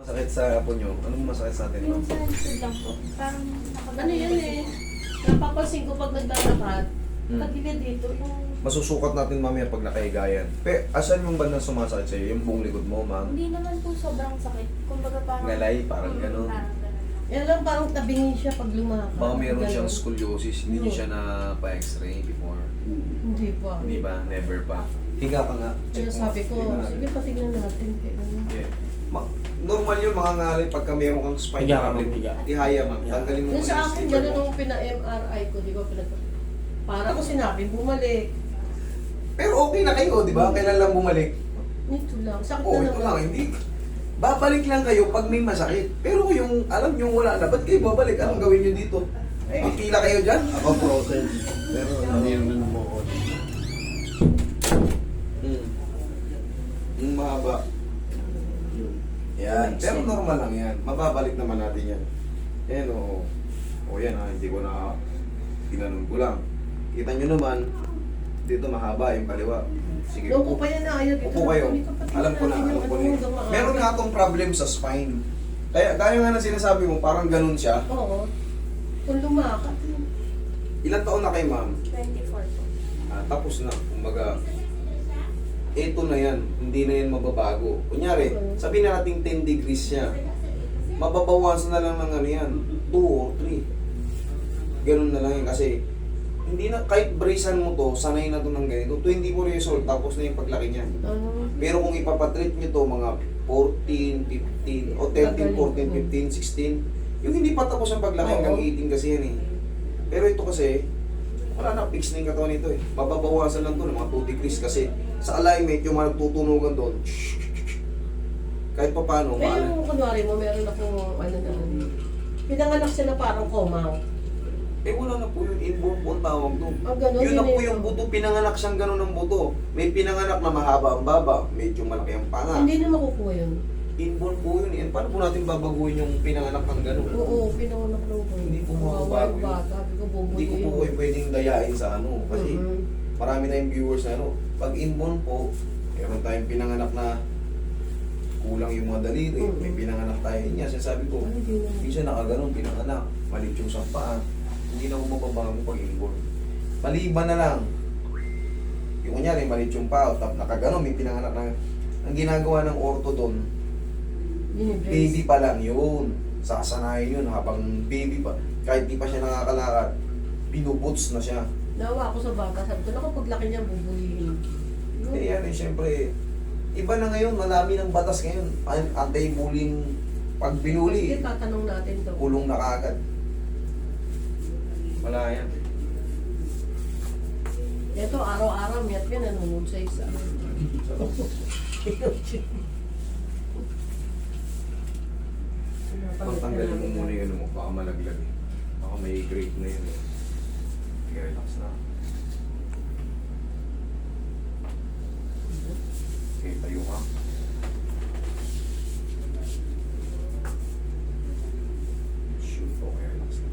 Sakit sa apo nyo. Anong masakit sa atin, ma'am? Minsan, food lang po. Parang Ano yan eh? Napapansin ko pag naglalakad, tagilid dito yung... Masusukat natin mamaya pag nakahigayan. Asan yung bandang sumasakit sa'yo? Yung buong likod mo, ma'am? hindi naman po sobrang sakit. Kumbaga parang... Ngalay, parang gano'n. Parang gano'n lang. Yan lang parang tabingin siya pag lumakad. Baka meron Ganun. siyang scoliosis. Hindi niyo siya na pa-x-ray before. Hindi pa. Hindi ba? Never pa. Higa ka nga. Kaya Check mo. sabi ko, Higa nga. sige patignan natin. Kaya ano. Yeah. Normal yun mga ngalay pagka meron kang spine Higa ka, problem. higa. Ihaya, ma'am. Tanggalin mo Yung muna sa yung akin, stapler gano'n mo. nung pina-MRI ko, di ba para ko sinabi, bumalik. Pero okay na kayo, di ba? Kailan lang bumalik? Ito lang, sakit Oo, na ito naman. lang. Hindi. Babalik lang kayo pag may masakit. Pero yung alam nyo wala na, ba't kayo babalik? Anong gawin nyo dito? Pipila kayo dyan? Ako frozen. Pero hindi naman mo ako. Yung mahaba. Yan. Pero normal lang yan. Mababalik naman natin yan. Yan o. O yan ha. Hindi ko na tinanon ko lang. Kita nyo naman. Dito mahaba yung kaliwa. Sige. Nung upo pa yan na ayaw dito. Upo kayo. Alam ko na. Alam ko na. Meron nga akong problem sa spine. Kaya nga na sinasabi mo, parang ganun siya. Oo. Kung lumakad. Ilang taon na kayo, ma'am? 24 po. Tapos na. Kumbaga, eto na yan. Hindi na yan mababago. Kunyari, sabihin na natin 10 degrees siya. Mababawasan na lang ng ano yan. 2 or 3. Ganun na lang yan. Kasi, hindi na, kahit bracean mo to, sanay na to ng ganito. 24 years old, tapos na yung paglaki niya. Pero kung ipapatreat nyo to, mga 14, 15, o 13, 14, 15, 16, yung hindi pa tapos ang paglaki hanggang 18 kasi yan eh. Pero ito kasi, wala na, fix na yung katawan nito eh. Mababawasan lang to ng mga 2 degrees kasi sa alignment, yung mga nagtutunugan doon, kahit pa paano, Eh yung kunwari mo, meron akong ano na, pinanganak siya na parang komang. eh wala na po yung inborn po ang tawag doon. Ganun, Yun na po yun yung buto, pinanganak siyang gano'n ng buto. May pinanganak na mahaba ang baba, medyo malaki ang panga. Hindi na makukuha yun. Inborn po yun eh. Paano po natin babaguhin yung pinanganak ng gano'n? Oo, pinanganak ng komang. Hindi po mababago yun. Sabi ko, Hindi ko po bubuyo kayo pwedeng dayain sa ano. Kasi marami na yung viewers na ano. Pag inborn po, meron tayong pinanganak na kulang yung mga daliri. May pinanganak tayo niya. Sinasabi ko, hindi siya nakaganon, pinanganak. Malit yung sa paa. Hindi na ako mababago pag inborn. Maliban na lang. Yung kunyari, malit yung paa. Tap nakaganon, may pinanganak na. Ang ginagawa ng ortho doon, baby pa lang yun. Sasanayin yun habang baby pa. Kahit di pa siya nakakalakad, pinuputs na siya. Nawa ako sa bata, sabi ko, naku, paglaki niya, bubuyin. Eh yan eh, syempre, iba na ngayon, marami ng batas ngayon. Anti-bullying, pag binuli, Sige, tatanong natin daw. kulong na kaagad. Wala yan. Ito, araw-araw, miyat ka, nanonood sa isa. Pagtanggalin mo muna yun mo, baka malaglag eh. Baka may grade na yun eh. Okay, relax na. Okay, tayo ka. Shoot, okay, relax na.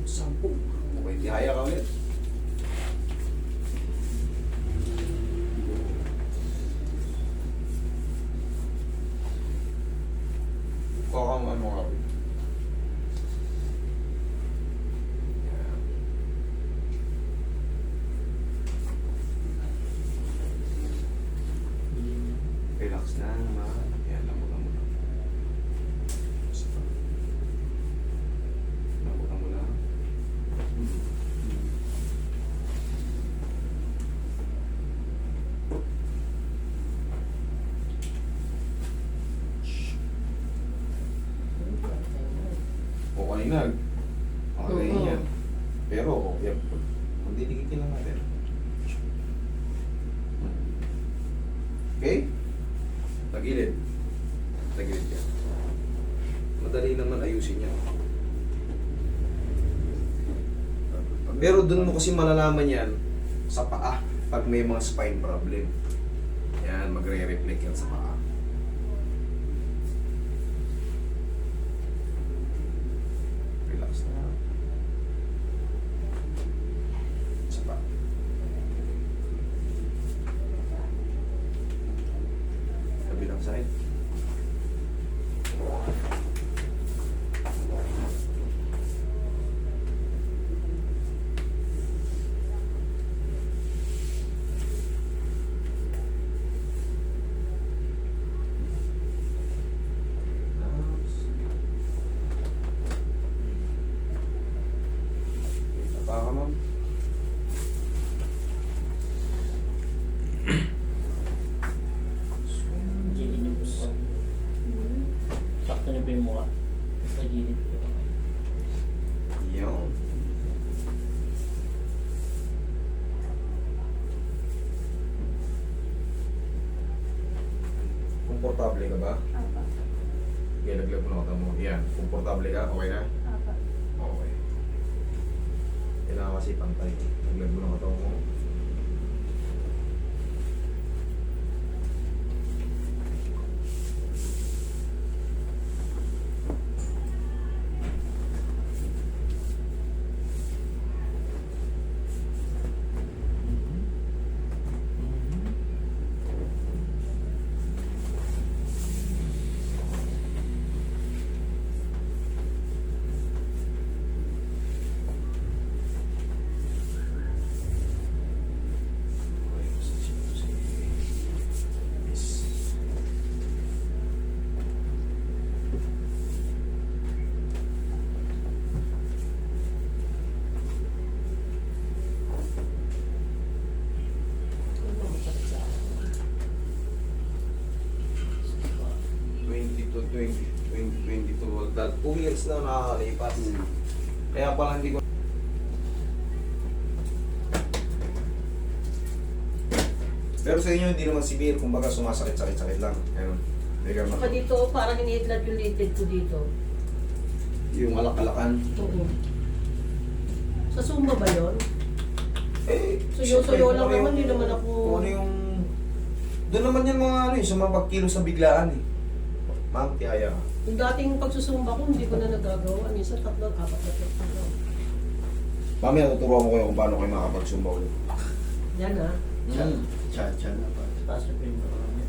10. Okay, tihaya ka ulit. Kakang ano nga rin. Yan. Relax na naman. Yan, lambutan mo lang. Lambutan mo lang. O kanina, okay yan. Pero, yan, magdidikitin lang natin. Okay? Tagilid. Tagilid yan. Madali naman ayusin yan. Pero dun mo kasi malalaman yan sa paa pag may mga spine problem. Yan, magre-reflect yan sa paa. Relax na. Sa paa. Kabilang side. gilid ko. Yun. Komportable ka ba? Apa. Okay, laglag mo na mo. Yan. Komportable ka? Okay na? Apa. Okay. Kailangan kasi pantay. Laglag mo na mo. Ano ba masakit sa akin? 22, 2 years na nakakalipas. Kaya pala hindi ko... Pero sa inyo hindi naman severe, kumbaga sumasakit-sakit-sakit lang. Ayun. Hindi ka Saka dito, parang hinihidlat yung litid ko dito. yung alak-alakan. Oo. Sa Zumba ba yun? Eh, Suyo-suyo lang kung ano naman, yung- di naman ako... Kung ano yung... Doon naman yan mga ano eh, sa mga pagkilos sa biglaan eh. Ma'am, tiyaya ka. Yung dating pagsusumba ko, hindi ko na nagagawa. Minsan 3, 4 na tatlo. Mamaya tuturuan ko kayo kung paano kayo makakapagsumba ulit. Yan ha. Cha-cha na pa. Taas na po yung marami.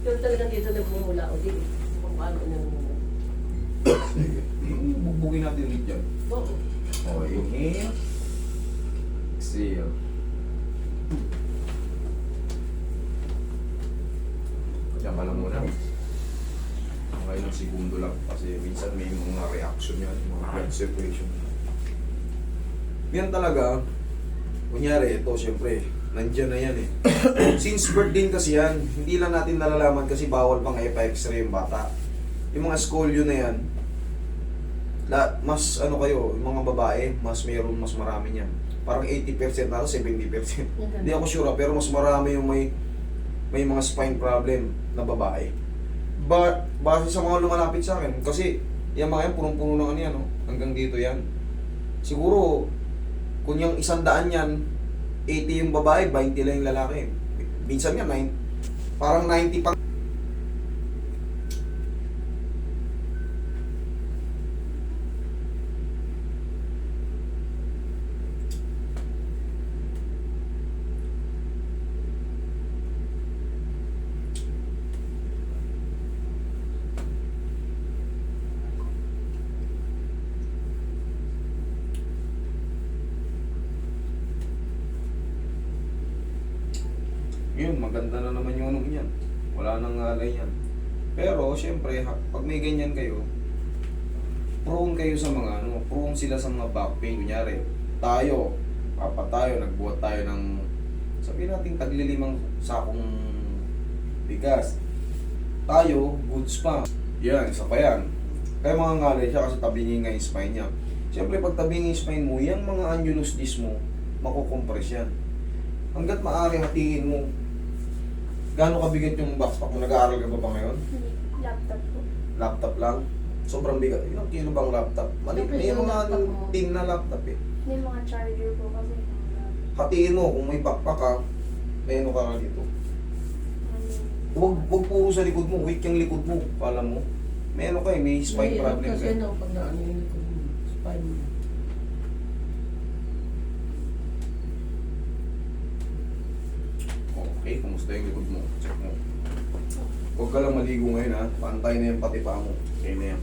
Pero talagang dito nagmumula o di. Kung paano nagmumula. Sige. Bugbugin natin ulit dyan. Oo. Okay, inhale. Exhale. Diyan ka lang muna. Okay ng segundo lang kasi minsan may mga reaction yan, mga blood circulation. Yan talaga, kunyari ito syempre, nandyan na yan eh. Since birth din kasi yan, hindi lang natin nalalaman kasi bawal pang ipa-x-ray yung bata. Yung mga scolio na yan, mas ano kayo, yung mga babae, mas mayroon mas marami niyan. Parang 80% na 70%. Hindi ako sure, pero mas marami yung may mga spine problem na babae. Base sa mga lumalapit sa akin, kasi yung mga yan, punong-puno ng ano yan, no? Hanggang dito yan. Siguro, kung yung 100 yan, 80 yung babae, 20 lang yung lalaki. Minsan nga, parang 90 pang... Yun, maganda na naman yung anong yan. Wala nang ngalay yan. Pero, syempre, pag may ganyan kayo, prone kayo sa mga ano, prone sila sa mga back pain. Kunyari, tayo, nagbuhat tayo ng, sabihin natin, taglilimang sakong bigas. Tayo, goods pa. Yan, isa pa yan. Kaya mga ngalay siya kasi tabingin nga yung spine niya. Siyempre, pag tabingin yung spine mo, yung mga annulus disc mo, makukompress yan. Hanggat maaari hatiin mo. Gaano kabigat yung backpack mo? Nag-aaral ka ba ngayon? Hindi. Laptop ko. Laptop lang? Sobrang bigat. Ilang kilo bang laptop? May Yung mga laptop mo. tin na laptop eh. May mga charger ko kasi. Hatiin mo. Kung may backpack ka, may ano ka nga dito. Huwag puro sa likod mo. Weak yung likod mo. Kala mo. May ano ka eh. May spine problem ka. Kasi no, pag naano yung likod mo, spine mo. Okay, kumusta yung likod mo? Check mo. Huwag ka lang maligo ngayon ha. Pantay na yung pati pa mo. Okay na yan.